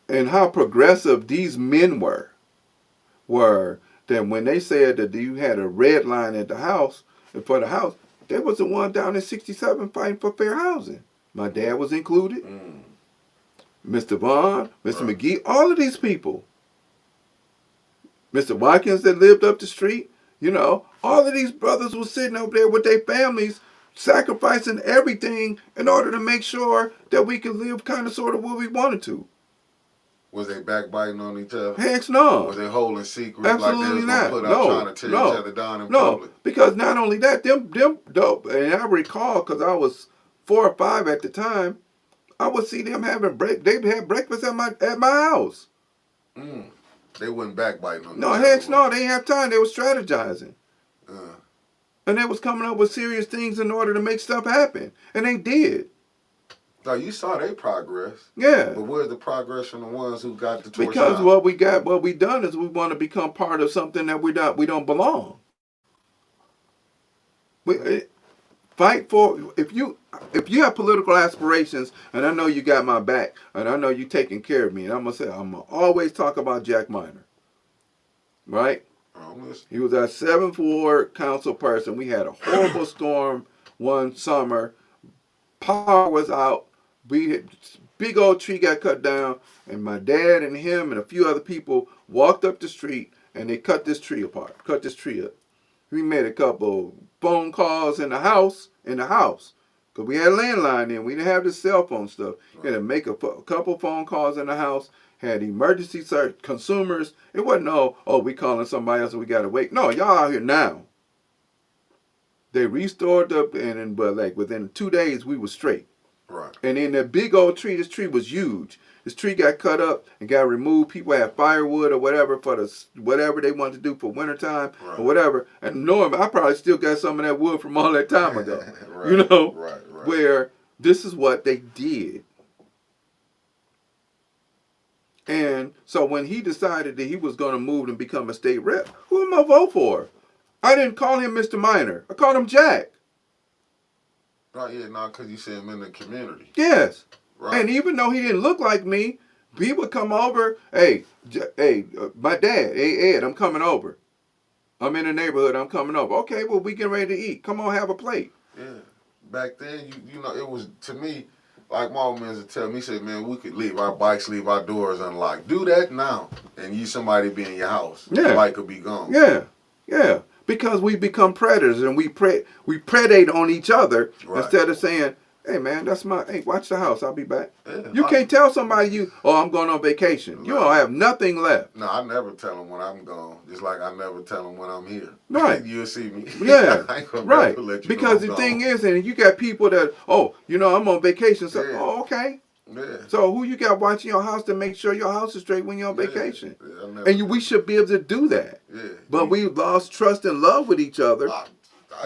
And how progressive these men were that when they said that you had a red line at the house, for the house, they was the one down in 67 fighting for fair housing. My dad was included. Mr. Vaughn, Mr. McGee, all of these people. Mr. Watkins that lived up the street, all of these brothers were sitting over there with their families, sacrificing everything in order to make sure that we could live kind of sort of where we wanted to. Was they backbiting on each other? Heck no. Was they holding secrets Absolutely like they was not. gonna put out trying to tear each other down in public? Because not only that, them dope, and I recall because I was 4 or 5 at the time, I would see them having They'd have breakfast at my house. They wasn't backbiting on. No, heck no. They didn't have time. They were strategizing. And they was coming up with serious things in order to make stuff happen, and they did. No, you saw their progress. Yeah. But where's the progress from the ones who got the torch Because out? what we done is we want to become part of something that we don't belong. Fight for if you have political aspirations, and I know you got my back, and I know you taking care of me, and I'm gonna always talk about Jack Miner. Right? He was our 7th Ward council person. We had a horrible storm one summer. Power was out. Big old tree got cut down, and my dad and him and a few other people walked up the street, and they cut this tree up. We made a couple phone calls in the house, because we had a landline then. We didn't have this cell phone stuff. We had to make a couple phone calls in the house, had emergency search, consumers. It wasn't, we calling somebody else and we got to wait. No, y'all out here now. They restored but like within 2 days, we was straight. Right. And in that big old tree, this tree was huge. this tree got cut up and got removed. People had firewood or whatever for whatever they wanted to do for wintertime Right. or whatever. And knowing I probably still got some of that wood from all that time ago. Right. You know, Right. where this is what they did. And so when he decided that he was going to move and become a state rep, who am I vote for? I didn't call him Mr. Minor. I called him Jack. Right, yeah, no, because you see him in the community. Yes. Right. And even though he didn't look like me, he would come over. Hey, my dad, hey, Ed, I'm coming over. I'm in the neighborhood. I'm coming over. Okay, well, we getting ready to eat. Come on, have a plate. Yeah. Back then, you know, it was, to me, like my old man would tell me, he said, man, we could leave our bikes, leave our doors unlocked. Do that now, and you somebody be in your house. Yeah. The bike could be gone. Yeah. Because we become predators and we predate on each other instead of saying, hey, man, hey, watch the house. I'll be back. Yeah, you can't tell somebody I'm going on vacation. You don't have nothing left. No, I never tell them when I'm gone. Just like I never tell them when I'm here. Right. You'll see me. Yeah. I ain't gonna right. let you because know the I'm thing gone. is, and you got people that, I'm on vacation. So, Yeah. Okay. Yeah. So who you got watching your house to make sure your house is straight when you're on vacation? Yeah, and we should be able to do that. Yeah. But we lost trust and love with each other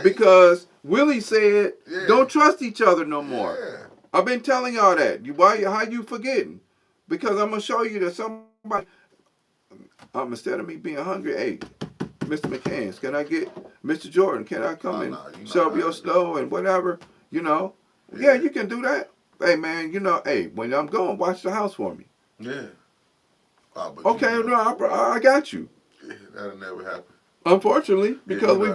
because Willie said, don't trust each other no more. Yeah. I've been telling y'all that. How you forgetting? Because I'm going to show you that somebody, instead of me being hungry, hey, Mr. McCants, can I get, Mr. Jordan, can I come and shove your snow and whatever? Yeah, you can do that. Hey, man, when I'm gone, watch the house for me. Yeah. Okay, I got you. Yeah, that'll never happen. Unfortunately, because we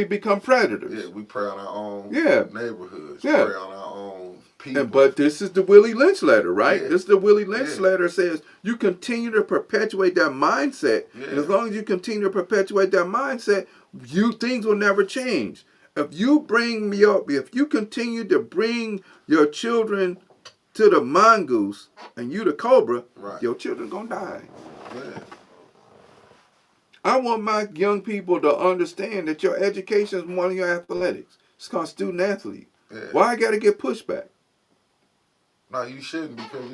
become predators. Yeah, we prey on our own neighborhoods. Yeah. Prey on our own people. But this is the Willie Lynch letter, right? Yeah. This is the Willie Lynch letter says you continue to perpetuate that mindset. Yeah. And as long as you continue to perpetuate that mindset, things will never change. If you continue to bring your children to the mongoose and you the cobra, your children gonna die. Yeah. I want my young people to understand that your education is one of your athletics. It's called student athlete. Yeah. Why I got to get pushback? No, you shouldn't, because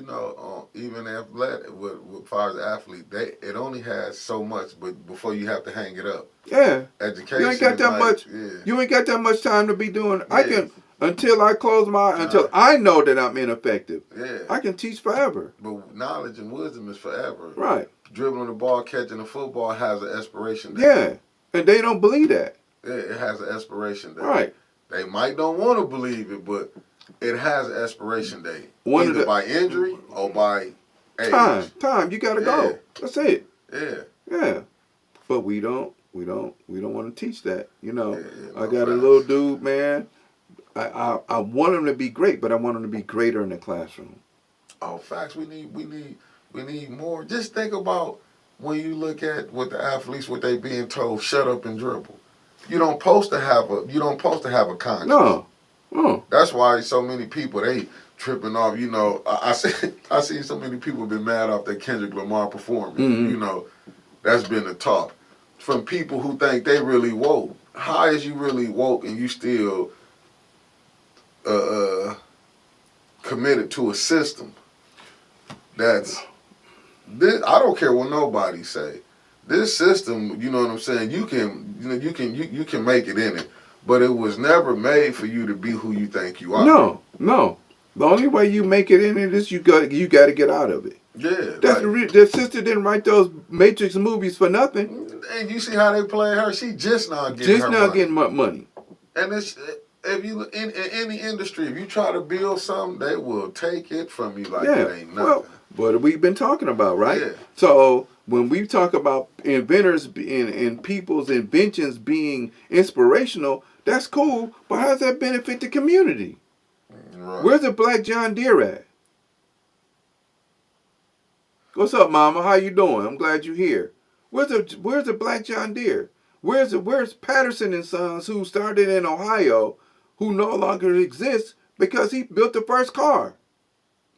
even athletic, as far as athlete, it only has so much, but before you have to hang it up. Yeah. Education. You ain't got that much. Yeah. You ain't got that much time to be doing. Yeah. I can until I close my until I know that I'm ineffective. Yeah. I can teach forever. But knowledge and wisdom is forever. Right. Dribbling the ball, catching the football has an expiration date. Yeah. And they don't believe that. Yeah, it has an expiration date. Right. They might don't want to believe it, but it has an expiration date. Either by injury or by age. Time. You gotta go. That's it. Yeah. But we don't want to teach that. I got facts. a little dude, man. I want him to be great, but I want him to be greater in the classroom. Oh, facts. We need more. Just think about when you look at what the athletes, what they being told, shut up and dribble. You don't supposed to have a conscience. No. That's why so many people, they tripping off. I see so many people been mad off that Kendrick Lamar performance. Mm-hmm. That's been the talk from people who think they really woke. How is you really woke and you still committed to a system that's this? I don't care what nobody say. This system, you know what I'm saying? You can make it in it, but it was never made for you to be who you think you are. No. The only way you make it in it is you got to get out of it. Yeah. The sister didn't write those Matrix movies for nothing. And you see how they play her? She just now getting money. And it's, if you in any industry, if you try to build something, they will take it from you like it ain't nothing. Well, what we've been talking about, right? Yeah. So when we talk about inventors and people's inventions being inspirational, that's cool. But how does that benefit the community? Right. Where's the black John Deere at? What's up, Mama? How you doing? I'm glad you're here. Where's the black John Deere? Where's Patterson and Sons, who started in Ohio, who no longer exists because he built the first car?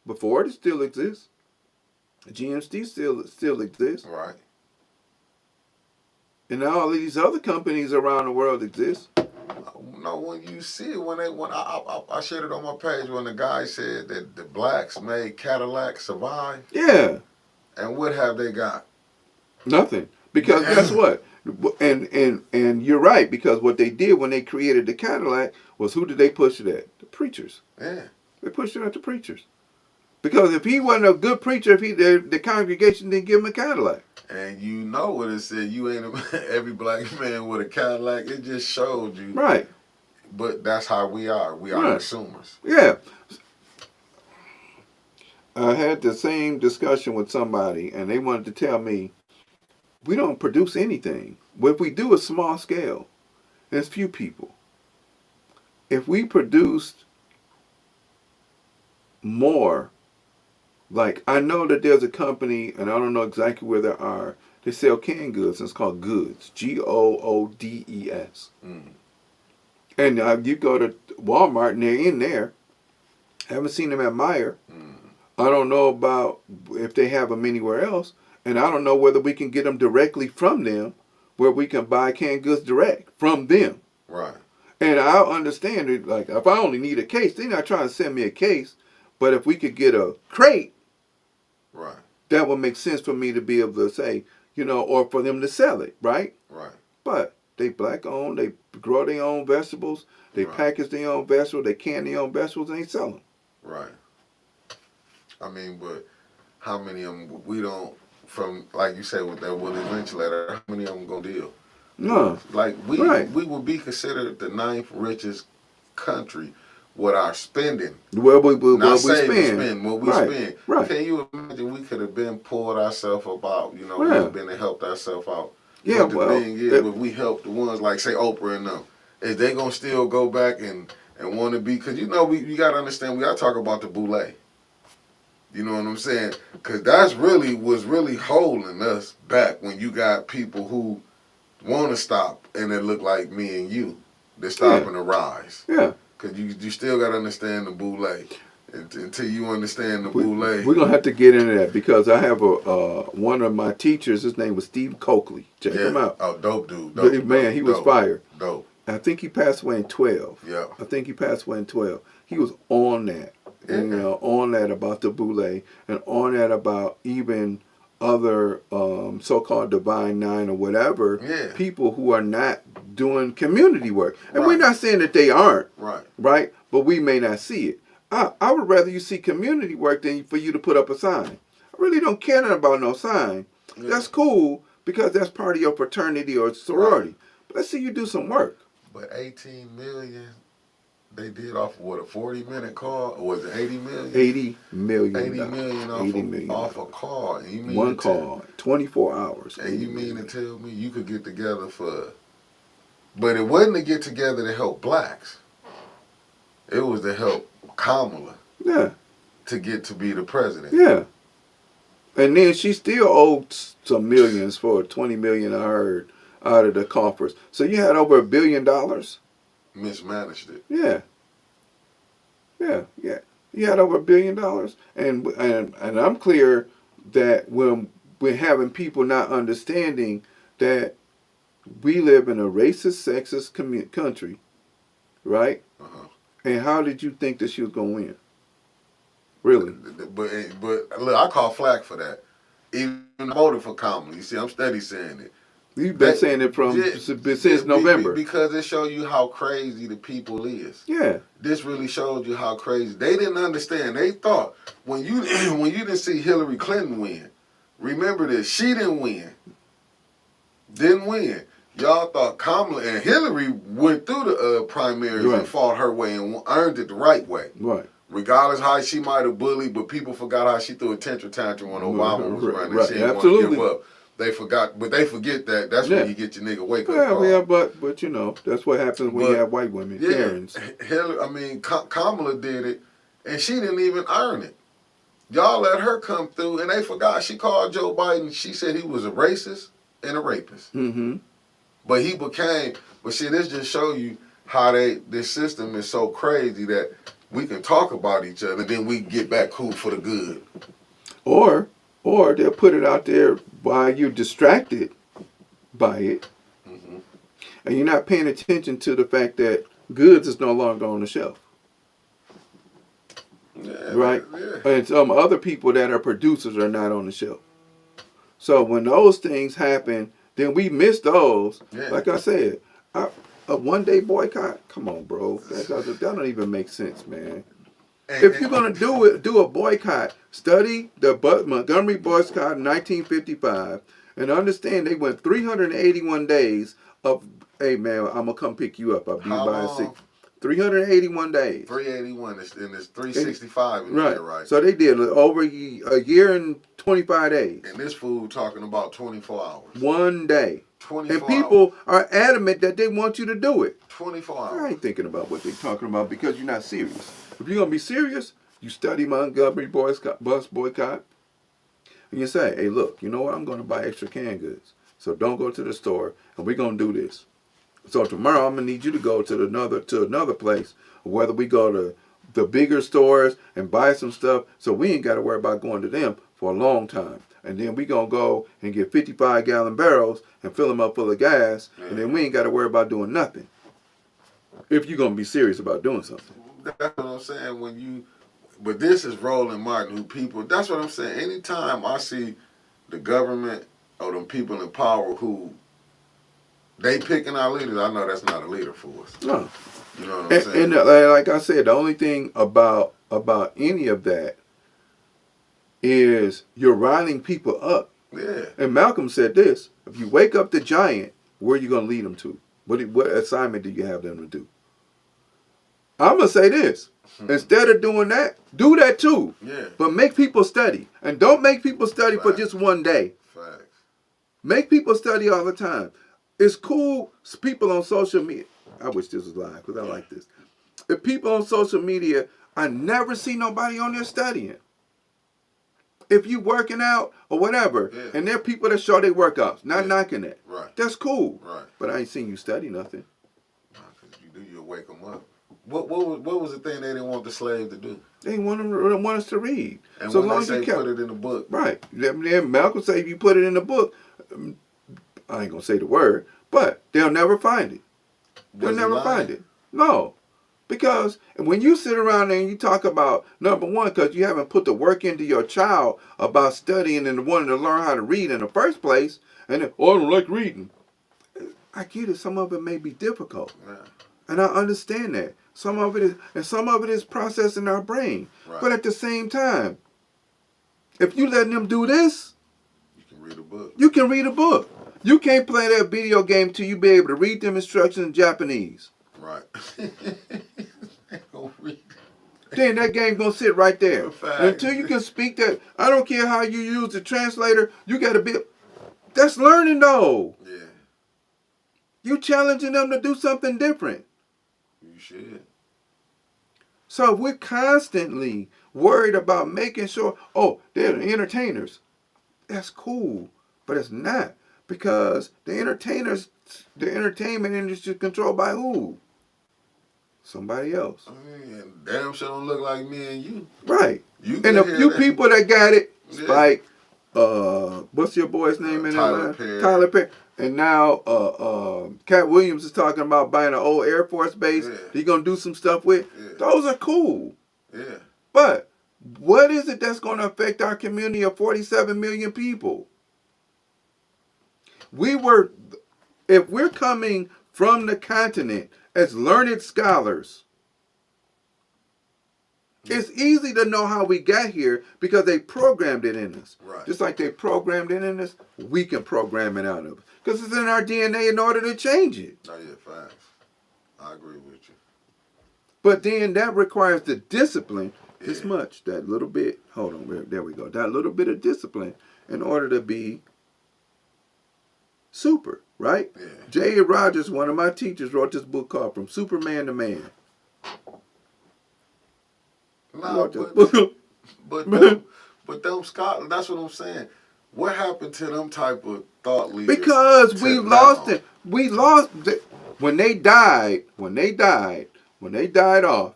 Before it still exists. GMC still exists. Right. And all of these other companies around the world exist. No, when you see it, when I shared it on my page when the guy said that the blacks made Cadillac survive, Yeah, and what have they got? nothing. Because guess what? And you're right, because what they did when they created the Cadillac was, who did they push it at? The preachers. Yeah, They pushed it at the preachers. Because if he wasn't a good preacher, if the congregation didn't give him a Cadillac. and you know what it said. You ain't every black man with a Cadillac. It just showed you. Right. But that's how we are. We are Right. consumers. Yeah. I had the same discussion with somebody, and they wanted to tell me, we don't produce anything. What we do is small scale. There's few people. If we produced more, like, I know that there's a company, and I don't know exactly where they are, they sell canned goods, and it's called Goods. Goodes. Mm. And you go to Walmart, and they're in there. Haven't seen them at Meijer. Mm. I don't know about if they have them anywhere else, and I don't know whether we can get them directly from them, where we can buy canned goods direct from them. Right. And I understand it. Like, if I only need a case, they're not trying to send me a case. But if we could get a crate, Right. that would make sense for me to be able to say, or for them to sell it, right? Right. But they black owned, they grow their own vegetables, they Right. package their own vegetables, they can their own vegetables, and they sell them. Right. I mean, but how many of them we don't, from, like you said with that Willie Lynch letter, how many of them gonna deal? No. Like, we Right. we would be considered the 9th richest country with our spending. What we Not spend. what we Right. spend. Right. Can you imagine we could have been pulled ourselves about, we Yeah. would have been and helped ourselves out. Yeah, But the well, thing is, if we help the ones like, say, Oprah and them, is they gonna still go back and want to be, because you gotta understand, we gotta talk about the boule. You know what I'm saying? Because that's was really holding us back, when you got people who want to stop and it look like me and you. They're stopping the rise. Yeah. Because you still got to understand the boule. Until you understand the boule. We're going to have to get into that, because I have one of my teachers, his name was Steve Coakley. Check him out. Oh, dope dude. Man, he was fire. Dope. I think he passed away in 12. Yeah. I think he passed away in 12. He was on that. Yeah. On that about the boule, and on that about even other so-called Divine Nine or whatever, people who are not doing community work. And we're not saying that they aren't, right? But we may not see it. I would rather you see community work than for you to put up a sign. I really don't care nothing about no sign. Yeah. That's cool, because that's part of your fraternity or sorority. Right. But let's see you do some work. But 18 million... They did off of what, a 40-minute call? Or was it 80 million? 80 million. 80 million off a call. And you mean one call, 24 hours. And you mean to tell me you could get together for... But it wasn't to get together to help blacks. It was to help Kamala. Yeah. To get to be the president. Yeah. And then she still owed some millions for 20 million, I heard, out of the coffers. So you had over $1 billion. Mismanaged it. Yeah. You had over $1 billion, and I'm clear that when we're having people not understanding that we live in a racist, sexist country, right? Uh-huh. And how did you think that she was gonna win? Really? But look, I call flack for that. Even voted for Kamala. You see, I'm steady saying it. You've been saying it since November. Because it shows you how crazy the people is. Yeah. This really shows you how crazy. They didn't understand. They thought when you didn't see Hillary Clinton win, remember this, she didn't win. Didn't win. Y'all thought Kamala and Hillary went through the primaries and fought her way and earned it the right way. Right. Regardless how she might have bullied, but people forgot how she threw a tantrum when Obama was running. Right. She didn't want to give up. They forgot, but they forget that. That's when you get your nigga wake up call. Yeah, but that's what happens when you have white women, Karens. Kamala did it, and she didn't even earn it. Y'all let her come through, and they forgot. She called Joe Biden. She said he was a racist and a rapist. Mm-hmm. But he became. But see, this just show you how this system is so crazy that we can talk about each other, then we get back cool for the good. Or they'll put it out there while you're distracted by it, And you're not paying attention to the fact that goods is no longer on the shelf. Yeah, Right? yeah. And some other people that are producers are not on the shelf. So when those things happen, then we miss those. Yeah. Like I said, a 1 day boycott. Come on, bro. That don't even make sense, man. If you're gonna do a boycott, study the Montgomery boycott in 1955, and understand they went 381 days of. Hey man, I'm gonna come pick you up. I'll be how by long? 6. 381 days. 381 and it's 365 in Right. there, right? So they did over a year and 25 days. And this fool talking about 24 hours. 1 day. 24 And people hours. are adamant that they want you to do it. 24 I hours. ain't thinking about what they're talking about because you're not serious. If you're going to be serious, you study Montgomery bus boycott. And you say, hey, look, you know what? I'm going to buy extra canned goods. So don't go to the store and we're going to do this. So tomorrow I'm going to need you to go to another place, whether we go to the bigger stores and buy some stuff so we ain't got to worry about going to them for a long time. And then we going to go and get 55-gallon barrels and fill them up full of gas, and then we ain't got to worry about doing nothing. If you're going to be serious about doing something. That's what I'm saying. But this is Roland Martin, who people, that's what I'm saying. Anytime I see the government or them people in power who they picking our leaders, I know that's not a leader for us. No. You know what I'm saying? And like I said, the only thing about any of that is you're riling people up. Yeah. And Malcolm said this: if you wake up the giant, where are you going to lead them to? What assignment do you have them to do? I'm going to say this. Instead of doing that, do that too. Yeah. But make people study. And don't make people study for just 1 day. Facts. Make people study all the time. It's cool. People on social media. I wish this was live because I like this. If people on social media, I never see nobody on there studying. If you working out or whatever, and there are people that show their workouts, not knocking it. Right. That's cool. Right. But I ain't seen you study nothing. Because you do, you'll wake them up. What was the thing they didn't want the slave to do? They didn't want us to read. And so when long they as say you kept, put it in the book. right. Then Malcolm say if you put it in the book, I ain't gonna say the word, but they'll never find it. They'll never find it. No. Because when you sit around there and you talk about, number one, because you haven't put the work into your child about studying and wanting to learn how to read in the first place, and then, oh, I don't like reading. I get it. Some of it may be difficult. Yeah. And I understand that. Some of it is processed in our brain. Right. But at the same time, if you letting them do this, you can read a book. You can read a book. You can't play that video game till you be able to read them instructions in Japanese. Right. Then that game gonna sit right there. Until you can speak that, I don't care how you use the translator, you gotta be, that's learning though. Yeah. You challenging them to do something different. You should. So if we're constantly worried about making sure, oh, they're the entertainers. That's cool, but it's not. Because the entertainment industry is controlled by who? Somebody else. I mean, damn sure don't look like me and you. Right. You and a few people that got it, Spike, what's your boy's name in Tyler Atlanta? Perry. Tyler Perry. And now Cat Williams is talking about buying an old Air Force base he's going to do some stuff with. Yeah. Those are cool. Yeah. But what is it that's going to affect our community of 47 million people? If we're coming from the continent as learned scholars, it's easy to know how we got here because they programmed it in us. Right. Just like they programmed it in us, we can program it out of us. Because it's in our DNA in order to change it. Oh, yeah, facts. I agree with you. But then that requires the discipline, this much, that little bit, hold on, there we go, that little bit of discipline in order to be super, right? Yeah. J.A. Rogers, one of my teachers, wrote this book called From Superman to Man. No, but them scholars, that's what I'm saying. What happened to them type of thought leaders? Because we lost it. We lost it. When they died off,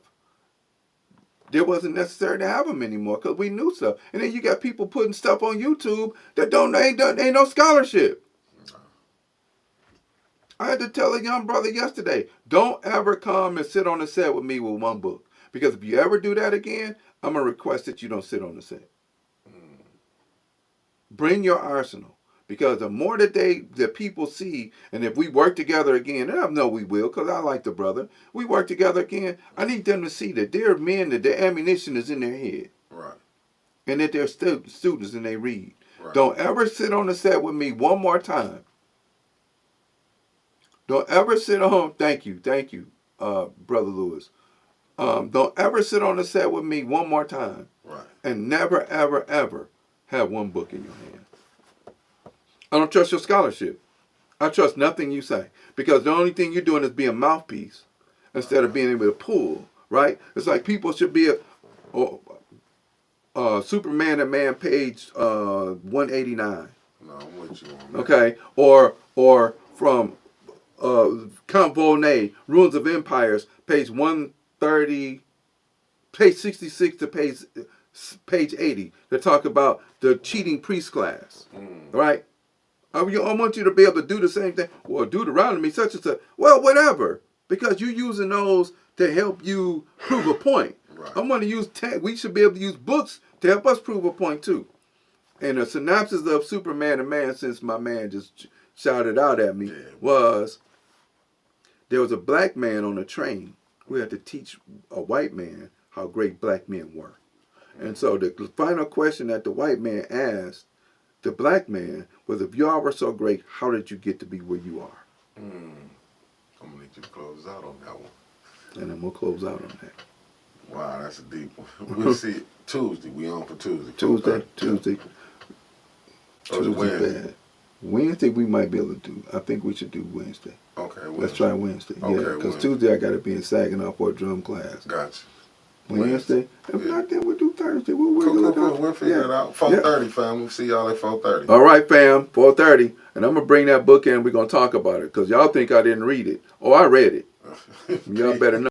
it wasn't necessary to have them anymore because we knew stuff. And then you got people putting stuff on YouTube that ain't no scholarship. I had to tell a young brother yesterday, don't ever come and sit on the set with me with one book. Because if you ever do that again, I'm going to request that you don't sit on the set. Bring your arsenal. Because the more that people see, and if we work together again, and I know we will, because I like the brother, we work together again, I need them to see that they're men, that their ammunition is in their head. Right. And that they're students and they read. Right. Don't ever sit on the set with me one more time. Don't ever sit on, thank you, Brother Lewis. Don't ever sit on the set with me one more time. Right. And never, ever, ever have one book in your hand. I don't trust your scholarship. I trust nothing you say. Because the only thing you're doing is being a mouthpiece instead of being able to pull, right? It's like people should be Superman and Man page 189. No, I'm with you on that. Okay? Or from Count Volney, Ruins of Empires, page 130, page 66 to page 80. They talk about the cheating priest class, right? I want you to be able to do the same thing. Well, Deuteronomy, such and such. Well, whatever. Because you're using those to help you prove a point. Right. I'm going to use we should be able to use books to help us prove a point too. And the synopsis of Superman and Man, since my man just shouted out at me, was there was a black man on a train who had to teach a white man how great black men were. And so the final question that the white man asked the black man was, if you all were so great, how did you get to be where you are? I'm going to need you to close out on that one. And then we'll close out on that. Wow, that's a deep one. We'll see it Tuesday. We on for Tuesday. Tuesday. Wednesday. Bad. Wednesday we might be able to do. I think we should do Wednesday. Okay, Wednesday. Let's try Wednesday. Okay, because Tuesday I got to be in Saginaw for a drum class. Gotcha. Wednesday. If not, then we'll do Thursday. We'll figure it out. 4:30, fam. We'll see y'all at 4:30. All right, fam. 4:30. And I'm going to bring that book in and we're going to talk about it. Because y'all think I didn't read it. Oh, I read it. Y'all better know.